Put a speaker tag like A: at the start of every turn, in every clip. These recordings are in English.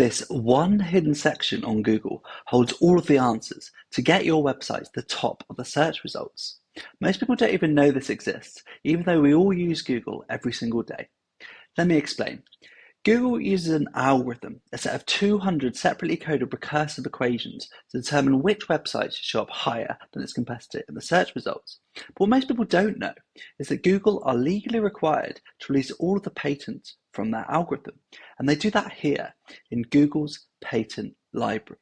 A: This one hidden section on Google holds all of the answers to get your website to the top of the search results. Most people don't even know this exists, even though we all use Google every single day. Let me explain. Google uses an algorithm, a set of 200 separately coded recursive equations to determine which websites show up higher than its competitor in the search results. But what most people don't know is that Google are legally required to release all of the patents from their algorithm, and they do that here in Google's patent library.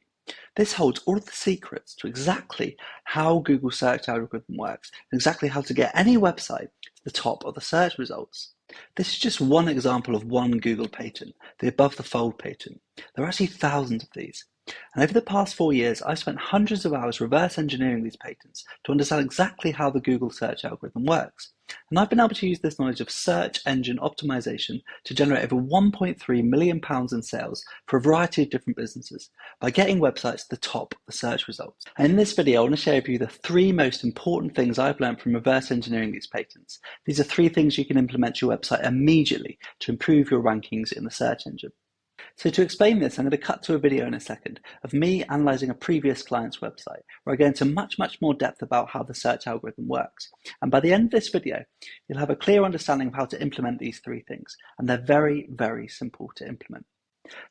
A: This holds all of the secrets to exactly how Google search algorithm works and exactly how to get any website to the top of the search results. This is just one example of one Google patent, the above the fold patent. There are actually thousands of these. And over the past 4 years, I've spent hundreds of hours reverse engineering these patents to understand exactly how the Google search algorithm works. And I've been able to use this knowledge of search engine optimization to generate over £1.3 million in sales for a variety of different businesses by getting websites to the top of the search results. And in this video, I want to share with you the 3 most important things I've learned from reverse engineering these patents. These are 3 things you can implement to your website immediately to improve your rankings in the search engine. So to explain this, I'm going to cut to a video in a second of me analysing a previous client's website, where I go into much more depth about how the search algorithm works. And by the end of this video, you'll have a clear understanding of how to implement these 3 things, and they're very simple to implement.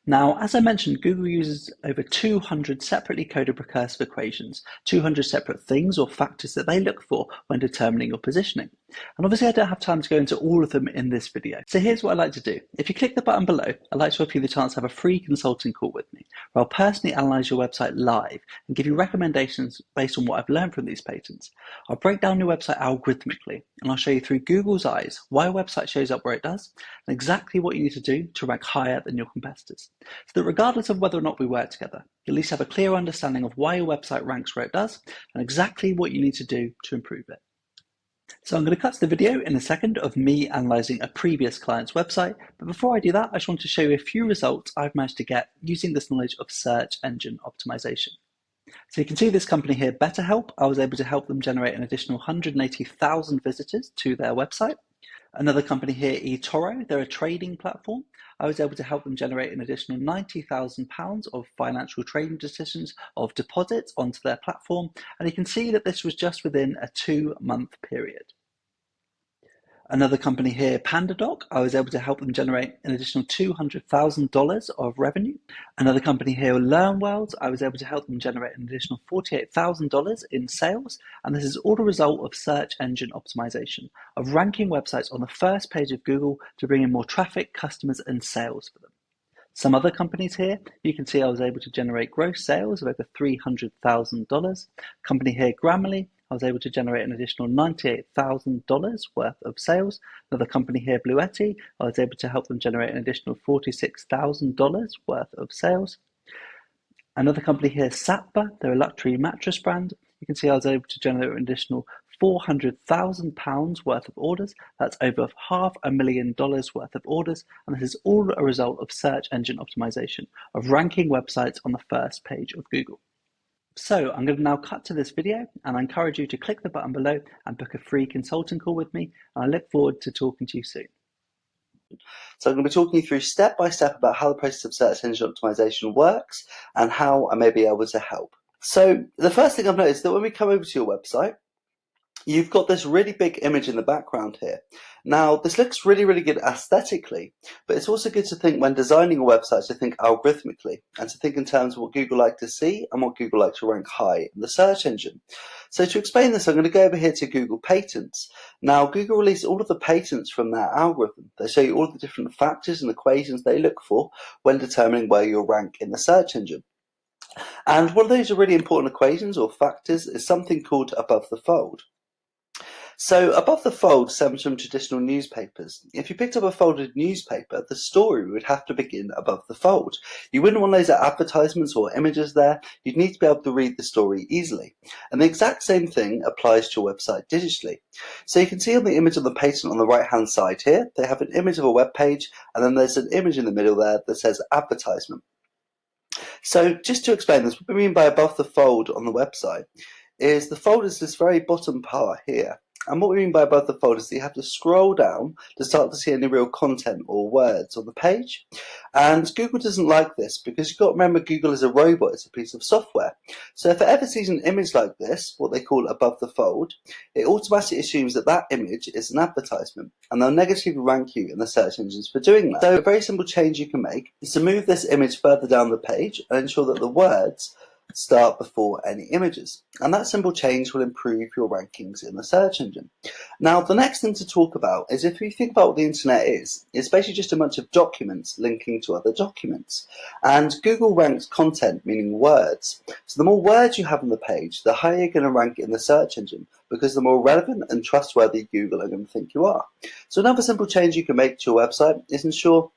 A: Now, as I mentioned, Google uses over 200 separately coded recursive equations, 200 separate things or factors that they look for when determining your positioning. And obviously I don't have time to go into all of them in this video. So here's what I like to do. If you click the button below, I'd like to offer you the chance to have a free consulting call with me, where I'll personally analyse your website live and give you recommendations based on what I've learned from these patents. I'll break down your website algorithmically, and I'll show you through Google's eyes why a website shows up where it does, and exactly what you need to do to rank higher than your competitors. So that regardless of whether or not we work together, you at least have a clear understanding of why your website ranks where it does, and exactly what you need to do to improve it. So I'm going to cut to the video in a second of me analysing a previous client's website, but before I do that, I just want to show you a few results I've managed to get using this knowledge of search engine optimization. So you can see this company here, BetterHelp. I was able to help them generate an additional 180,000 visitors to their website. Another company here, eToro, they're a trading platform. I was able to help them generate an additional £90,000 of financial trading decisions of deposits onto their platform. And you can see that this was just within a 2-month period. Another company here, PandaDoc, I was able to help them generate an additional $200,000 of revenue. Another company here, LearnWorld, I was able to help them generate an additional $48,000 in sales. And this is all a result of search engine optimization, of ranking websites on the first page of Google to bring in more traffic, customers, and sales for them. Some other companies here, you can see I was able to generate gross sales of over $300,000. Company here, Grammarly, I was able to generate an additional $98,000 worth of sales. Another company here, Bluetti, I was able to help them generate an additional $46,000 worth of sales. Another company here, Satpa, they're a luxury mattress brand. You can see I was able to generate an additional £400,000 worth of orders. That's over $500,000 worth of orders. And this is all a result of search engine optimization, of ranking websites on the first page of Google. So I'm going to now cut to this video, and I encourage you to click the button below and book a free consulting call with me. And I look forward to talking to you soon. So I'm going to be talking you through step by step about how the process of search engine optimization works and how I may be able to help. So the first thing I've noticed is that when we come over to your website, you've got this really big image in the background here. Now, this looks really good aesthetically, but it's also good to think when designing a website to think algorithmically and to think in terms of what Google like to see and what Google like to rank high in the search engine. So to explain this, I'm going to go over here to Google Patents. Now, Google released all of the patents from their algorithm. They show you all the different factors and equations they look for when determining where you'll rank in the search engine. And one of those really important equations or factors is something called above the fold. So above the fold stems from traditional newspapers. If you picked up a folded newspaper, the story would have to begin above the fold. You wouldn't want those advertisements or images there. You'd need to be able to read the story easily. And the exact same thing applies to your website digitally. So you can see on the image of the patent on the right-hand side here, they have an image of a web page, and then there's an image in the middle there that says advertisement. So just to explain this, what we mean by above the fold on the website is the fold is this very bottom part here. And what we mean by above the fold is that you have to scroll down to start to see any real content or words on the page. And Google doesn't like this because you've got to remember Google is a robot, it's a piece of software. So if it ever sees an image like this, what they call above the fold, it automatically assumes that that image is an advertisement, and they'll negatively rank you in the search engines for doing that. So a very simple change you can make is to move this image further down the page and ensure that the words start before any images. And that simple change will improve your rankings in the search engine. Now, the next thing to talk about is if you think about what the internet is, it's basically just a bunch of documents linking to other documents. And Google ranks content, meaning words. So the more words you have on the page, the higher you're going to rank in the search engine, because the more relevant and trustworthy Google are going to think you are. So another simple change you can make to your website is ensure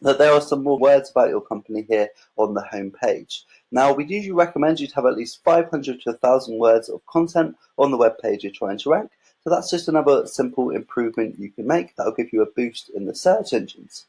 A: that there are some more words about your company here on the home page. Now, we usually recommend you to have at least 500 to 1,000 words of content on the web page you're trying to rank. So that's just another simple improvement you can make that will give you a boost in the search engines.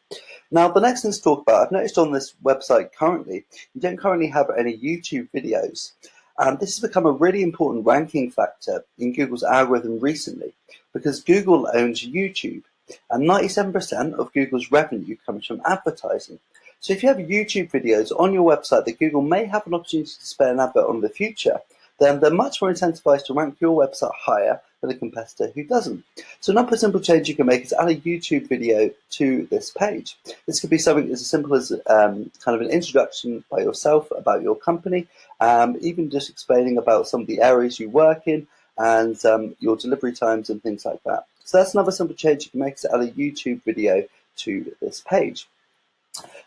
A: Now, the next thing to talk about, I've noticed on this website currently, you don't currently have any YouTube videos. And this has become a really important ranking factor in Google's algorithm recently because Google owns YouTube. And 97% of Google's revenue comes from advertising. So if you have YouTube videos on your website that Google may have an opportunity to display an advert on in the future, then they're much more incentivized to rank your website higher than a competitor who doesn't. So another simple change you can make is add a YouTube video to this page. This could be something as simple as kind of an introduction by yourself about your company, even just explaining about some of the areas you work in and your delivery times and things like that. So that's another simple change you can make, is add a YouTube video to this page.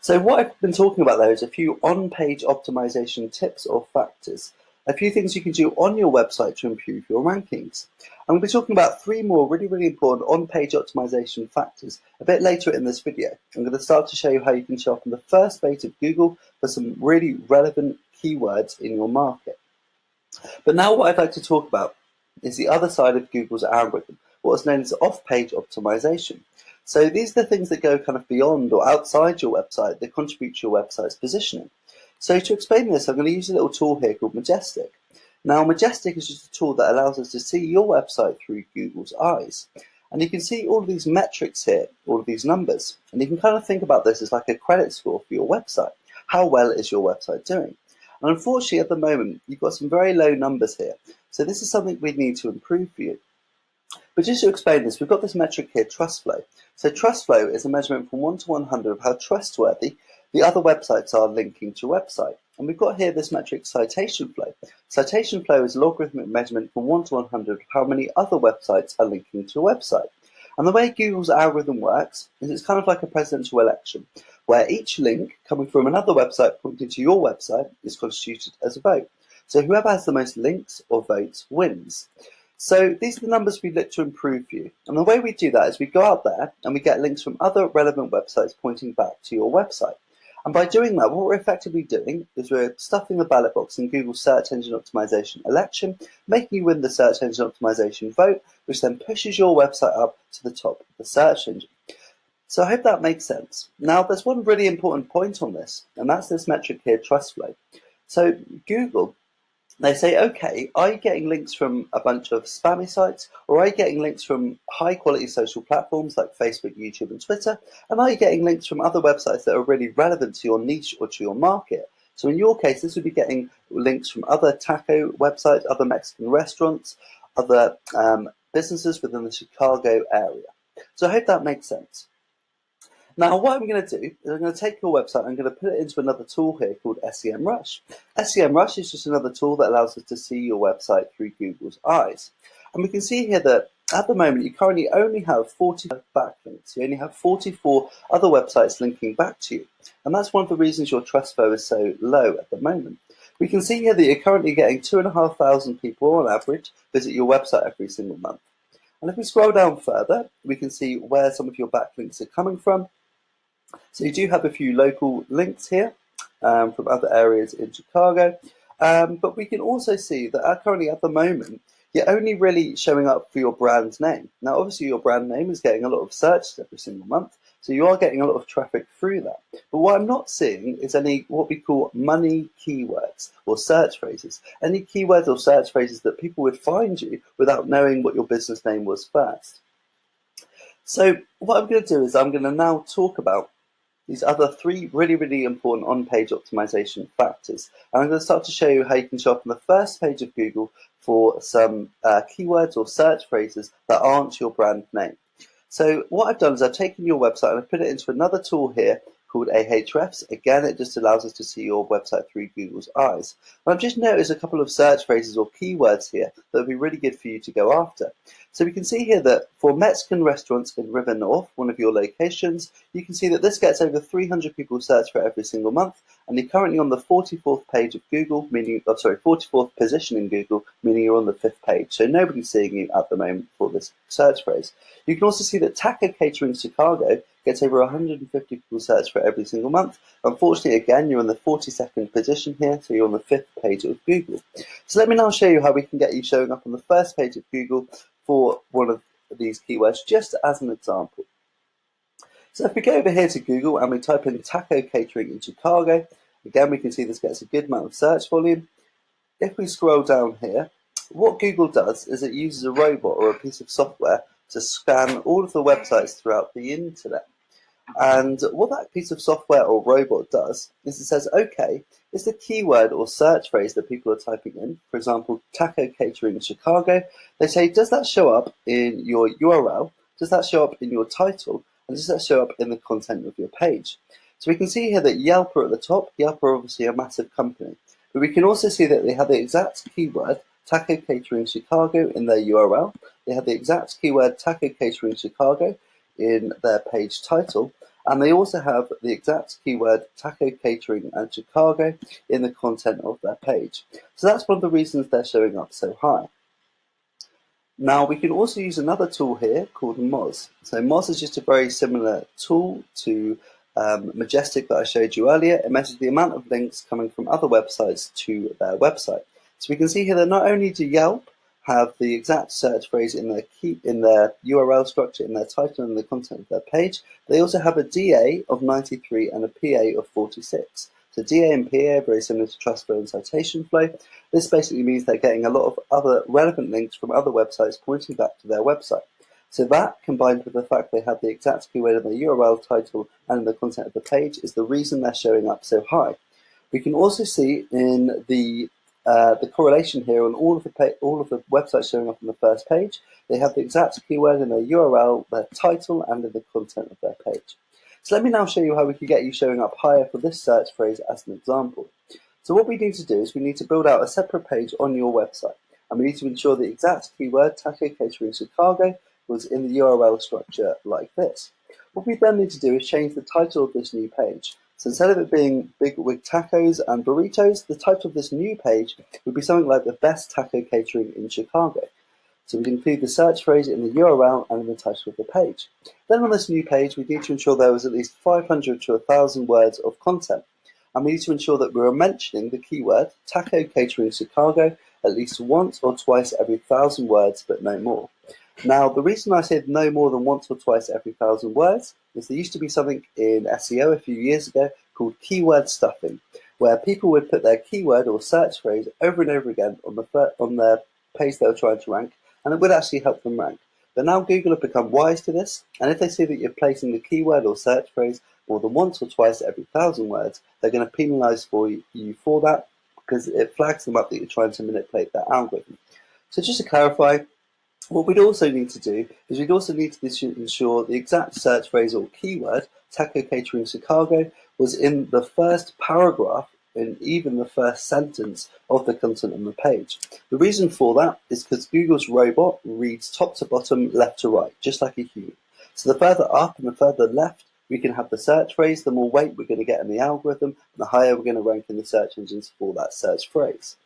A: So what I've been talking about there is a few on-page optimization tips or factors, a few things you can do on your website to improve your rankings. I'm going to be talking about 3 more really important on-page optimization factors a bit later in this video. I'm going to start to show you how you can show up on the first page of Google for some really relevant keywords in your market. But now what I'd like to talk about is the other side of Google's algorithm, what's known as off-page optimization. So these are the things that go kind of beyond or outside your website that contribute to your website's positioning. So to explain this, I'm going to use a little tool here called Majestic. Now, Majestic is just a tool that allows us to see your website through Google's eyes. And you can see all of these metrics here, all of these numbers. And you can kind of think about this as like a credit score for your website. How well is your website doing? And unfortunately, at the moment, you've got some very low numbers here. So this is something we need to improve for you. But just to explain this, we've got this metric here, trust flow. So trust flow is a measurement from 1 to 100 of how trustworthy the other websites are linking to your website. And we've got here this metric, citation flow. Citation flow is a logarithmic measurement from 1 to 100 of how many other websites are linking to your website. And the way Google's algorithm works is it's kind of like a presidential election, where each link coming from another website pointing to your website is constituted as a vote. So whoever has the most links or votes wins. So these are the numbers we look to improve for you. And the way we do that is we go out there and we get links from other relevant websites pointing back to your website. And by doing that, what we're effectively doing is we're stuffing the ballot box in Google's search engine optimization election, making you win the search engine optimization vote, which then pushes your website up to the top of the search engine. So I hope that makes sense. Now, there's one really important point on this, and that's this metric here, trust flow. So Google, they say, okay, are you getting links from a bunch of spammy sites, or are you getting links from high quality social platforms like Facebook, YouTube, and Twitter? And are you getting links from other websites that are really relevant to your niche or to your market? So in your case, this would be getting links from other taco websites, other Mexican restaurants, other businesses within the Chicago area. So I hope that makes sense. Now, what I'm going to do is I'm going to take your website and I'm going to put it into another tool here called SEMrush. SEMrush is just another tool that allows us to see your website through Google's eyes. And we can see here that at the moment, you currently only have 45 backlinks. You only have 44 other websites linking back to you. And that's one of the reasons your trust flow is so low at the moment. We can see here that you're currently getting 2,500 people on average visit your website every single month. And if we scroll down further, we can see where some of your backlinks are coming from. So you do have a few local links here from other areas in Chicago, but we can also see that currently at the moment, you're only really showing up for your brand's name. Now, obviously, your brand name is getting a lot of searches every single month,
B: So you are getting a lot of traffic through that. But what I'm not seeing is any what we call money keywords or search phrases. Any keywords or search phrases that people would find you without knowing what your business name was first. So what I'm going to do is I'm going to now talk about these other three really important on-page optimization factors. And I'm going to start to show you how you can show up on the first page of Google for some keywords or search phrases that aren't your brand name. So what I've done is I've taken your website and I've put it into another tool here called Ahrefs. Again, it just allows us to see your website through Google's eyes. And I've just noticed a couple of search phrases or keywords here that would be really good for you to go after. So we can see here that for Mexican restaurants in River North, one of your locations, you can see that this gets over 300 people search for it every single month, and you're currently on the 44th page of Google, meaning, 44th position in Google, meaning you're on the 5th page. So nobody's seeing you at the moment for this search phrase. You can also see that Taco Catering Chicago gets over 150 people search for it every single month. Unfortunately, again, you're in the 42nd position here, so you're on the 5th page of Google. So let me now show you how we can get you showing up on the first page of Google for one of these keywords, just as an example. So if we go over here to Google and we type in Taco Catering in Chicago, again, we can see this gets a good amount of search volume. If we scroll down here, what Google does is it uses a robot or a piece of software to scan all of the websites throughout the internet. And what that piece of software or robot does is it says, okay, is the keyword or search phrase that people are typing in, for example, Taco Catering in Chicago, they say, does that show up in your URL? Does that show up in your title? And does that show up in the content of your page? So we can see here that Yelp are at the top. Yelp are obviously a massive company. But we can also see that they have the exact keyword, Taco Catering Chicago, in their URL. They have the exact keyword, Taco Catering Chicago, in their page title, and they also have the exact keyword Taco Catering and Chicago in the content of their page. So that's one of the reasons they're showing up so high. Now we can also use another tool here called Moz. So Moz is just a very similar tool to Majestic that I showed you earlier. It measures the amount of links coming from other websites to their website. So we can see here that not only do Yelp have the exact search phrase in their URL structure, in their title and the content of their page, they also have a DA of 93 and a PA of 46. So DA and PA are very similar to trust flow and citation flow. This basically means they're getting a lot of other relevant links from other websites pointing back to their website. So that, combined with the fact they have the exact keyword in their URL title and in the content of the page, is the reason they're showing up so high. We can also see in the correlation here on all of the websites showing up on the first page, they have the exact keyword in their URL, their title, and in the content of their page. So let me now show you how we can get you showing up higher for this search phrase as an example. So what we need to do is we need to build out a separate page on your website, and we need to ensure the exact keyword Taco Catering Chicago was in the URL structure like this. What we then need to do is change the title of this new page. So instead of it being Big Wig Tacos and Burritos, the title of this new page would be something like the best taco catering in Chicago. So we'd include the search phrase in the URL and in the title of the page. Then on this new page, we need to ensure there was at least 500 to 1,000 words of content. And we need to ensure that we're mentioning the keyword Taco Catering Chicago at least once or twice every 1,000 words, but no more. Now, the reason I said no more than once or twice every 1,000 words is there used to be something in SEO a few years ago called keyword stuffing, where people would put their keyword or search phrase over and over again on their page they were trying to rank, and it would actually help them rank. But now Google have become wise to this, and if they see that you're placing the keyword or search phrase more than once or twice every 1,000 words, they're going to penalize you for that, because it flags them up that you're trying to manipulate their algorithm. So just to clarify, what we'd also need to do is we'd also need to ensure the exact search phrase or keyword, Taco Catering Chicago, was in the first paragraph and even the first sentence of the content on the page. The reason for that is because Google's robot reads top to bottom, left to right, just like a human. So the further up and the further left we can have the search phrase, the more weight we're going to get in the algorithm, and the higher we're going to rank in the search engines for that search phrase.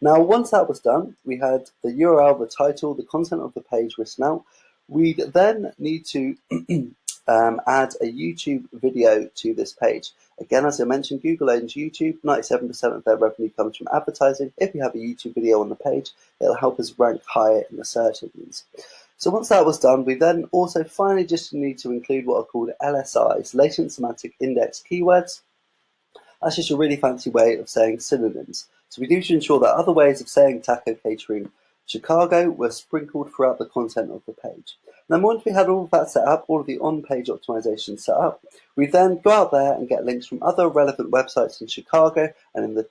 B: Now, once that was done, we had the URL, the title, the content of the page written out. We'd then need to add a YouTube video to this page. Again, as I mentioned, Google owns YouTube. 97% of their revenue comes from advertising. If you have a YouTube video on the page, it'll help us rank higher in the search engines. So once that was done, we then also finally just need to include what are called LSIs, latent semantic index keywords. That's just a really fancy way of saying synonyms. So we need to ensure that other ways of saying taco catering Chicago were sprinkled throughout the content of the page. Then once we had all of that set up, all of the on-page optimization set up, we then go out there and get links from other relevant websites in Chicago and the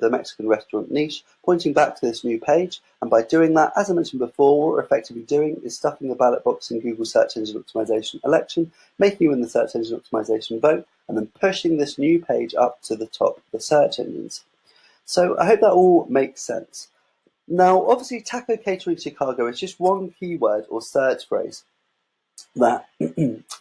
B: Mexican restaurant niche, pointing back to this new page. And by doing that, as I mentioned before, what we're effectively doing is stuffing the ballot box in Google Search Engine Optimization election, making you win the Search Engine Optimization vote, and then pushing this new page up to the top of the search engines. So I hope that all makes sense. Now, obviously, taco catering Chicago is just one keyword or search phrase that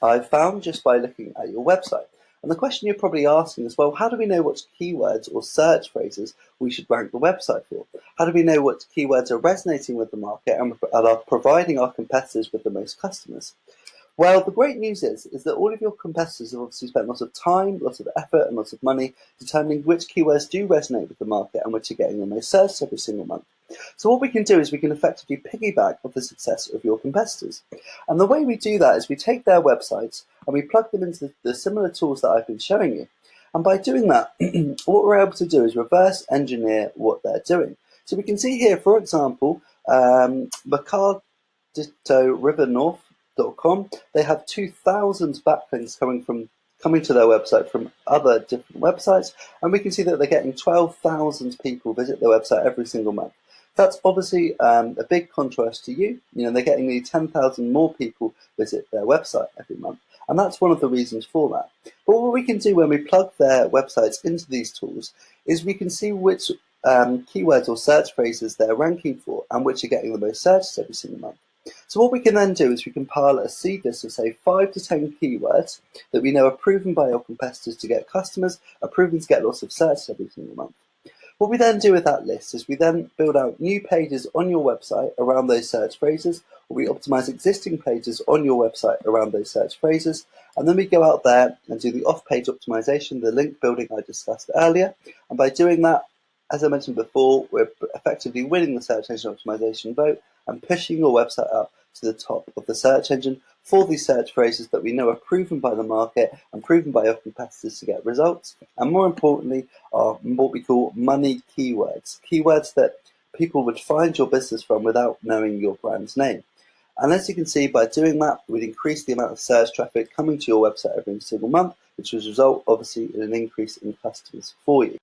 B: I've found just by looking at your website. And the question you're probably asking is, well, how do we know what keywords or search phrases we should rank the website for? How do we know what keywords are resonating with the market and are providing our competitors with the most customers? Well, the great news is that all of your competitors have obviously spent lots of time, lots of effort, and lots of money determining which keywords do resonate with the market and which are getting the most searched every single month. So what we can do is we can effectively piggyback off the success of your competitors. And the way we do that is we take their websites and we plug them into the similar tools that I've been showing you. And by doing that, what we're able to do is reverse engineer what they're doing. So we can see here, for example, Mercadito River North .com, they have 2,000 backlinks coming to their website from other different websites, and we can see that they're getting 12,000 people visit their website every single month. That's obviously a big contrast to you. They're getting nearly 10,000 more people visit their website every month, and that's one of the reasons for that. But what we can do when we plug their websites into these tools is we can see which keywords or search phrases they're ranking for and which are getting the most searches every single month. So what we can then do is we compile a seed list of say 5 to 10 keywords that we know are proven by our competitors to get customers, are proven to get lots of searches every single month. What we then do with that list is we then build out new pages on your website around those search phrases, or we optimize existing pages on your website around those search phrases, and then we go out there and do the off-page optimization, the link building I discussed earlier, and by doing that, as I mentioned before, we're effectively winning the search engine optimization vote and pushing your website up to the top of the search engine for these search phrases that we know are proven by the market and proven by our competitors to get results, and more importantly, are what we call money keywords, keywords that people would find your business from without knowing your brand's name. And as you can see, by doing that, we'd increase the amount of search traffic coming to your website every single month, which would result, obviously, in an increase in customers for you.